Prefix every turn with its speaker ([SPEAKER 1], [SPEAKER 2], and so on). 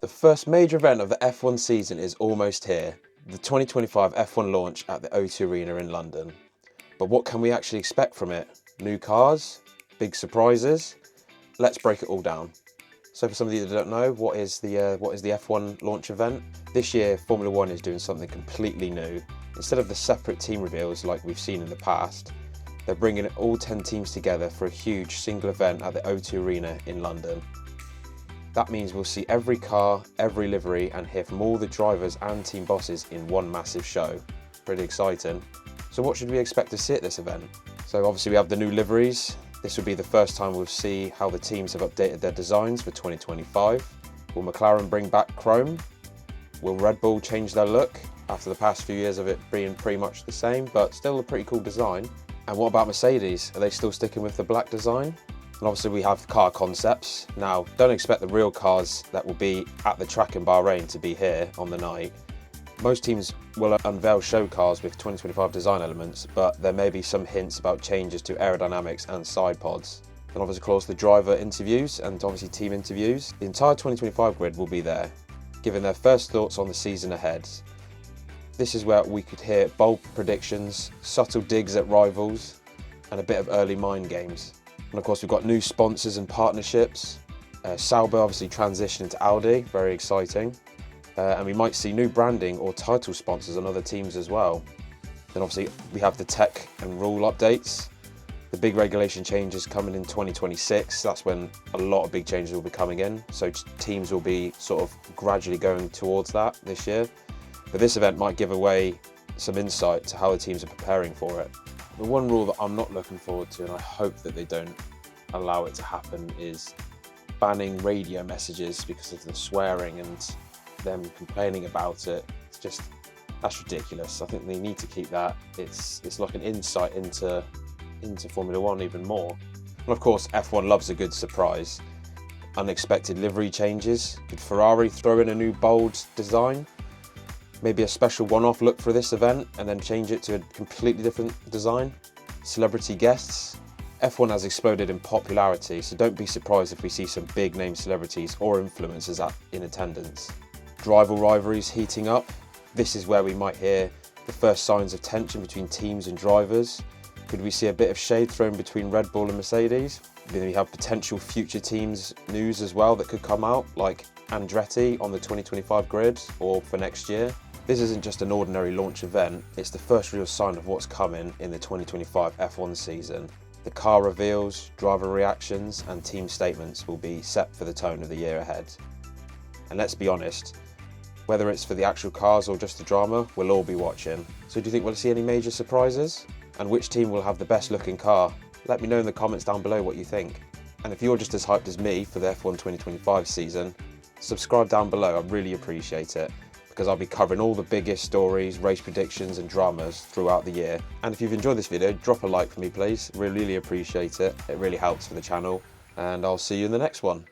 [SPEAKER 1] The first major event of the F1 season is almost here, the 2025 F1 launch at the O2 Arena in London. But what can we actually expect from it? New cars? Big surprises? Let's break it all down. So for some of you that don't know, what is the F1 launch event? This year, Formula One is doing something completely new. Instead of the separate team reveals like we've seen in the past, they're bringing all 10 teams together for a huge single event at the O2 Arena in London. That means we'll see every car, every livery, and hear from all the drivers and team bosses in one massive show. Pretty exciting. So what should we expect to see at this event? So obviously we have the new liveries. This will be the first time we'll see how the teams have updated their designs for 2025. Will McLaren bring back chrome? Will Red Bull change their look after the past few years of it being pretty much the same, but still a pretty cool design? And what about Mercedes? Are they still sticking with the black design? And obviously we have car concepts. Now, don't expect the real cars that will be at the track in Bahrain to be here on the night. Most teams will unveil show cars with 2025 design elements, but there may be some hints about changes to aerodynamics and side pods. And obviously, of course, the driver interviews and obviously team interviews. The entire 2025 grid will be there, giving their first thoughts on the season ahead. This is where we could hear bold predictions, subtle digs at rivals, and a bit of early mind games. And of course, we've got new sponsors and partnerships. Sauber obviously transitioning to Audi, very exciting. And we might see new branding or title sponsors on other teams as well. Then obviously we have the tech and rule updates. The big regulation changes coming in 2026. That's when a lot of big changes will be coming in. So teams will be sort of gradually going towards that this year. But this event might give away some insight to how the teams are preparing for it. The one rule that I'm not looking forward to, and I hope that they don't allow it to happen, is banning radio messages because of the swearing and them complaining about it. That's ridiculous. I think they need to keep that. It's like an insight into Formula One even more. And of course, F1 loves a good surprise. Unexpected livery changes. Could Ferrari throw in a new bold design? Maybe a special one-off look for this event and then change it to a completely different design? Celebrity guests? F1 has exploded in popularity, so don't be surprised if we see some big name celebrities or influencers in attendance. Driver rivalries heating up. This is where we might hear the first signs of tension between teams and drivers. Could we see a bit of shade thrown between Red Bull and Mercedes? Then we have potential future teams news as well that could come out, like Andretti on the 2025 grid or for next year. This isn't just an ordinary launch event, it's the first real sign of what's coming in the 2025 F1 season. The car reveals, driver reactions and team statements will be set for the tone of the year ahead. And let's be honest, whether it's for the actual cars or just the drama, we'll all be watching. So do you think we'll see any major surprises? And which team will have the best looking car? Let me know in the comments down below what you think. And if you're just as hyped as me for the F1 2025 season, subscribe down below, I really appreciate it, because I'll be covering all the biggest stories, race predictions and dramas throughout the year. And if you've enjoyed this video, drop a like for me please, really appreciate it. It really helps for the channel, and I'll see you in the next one.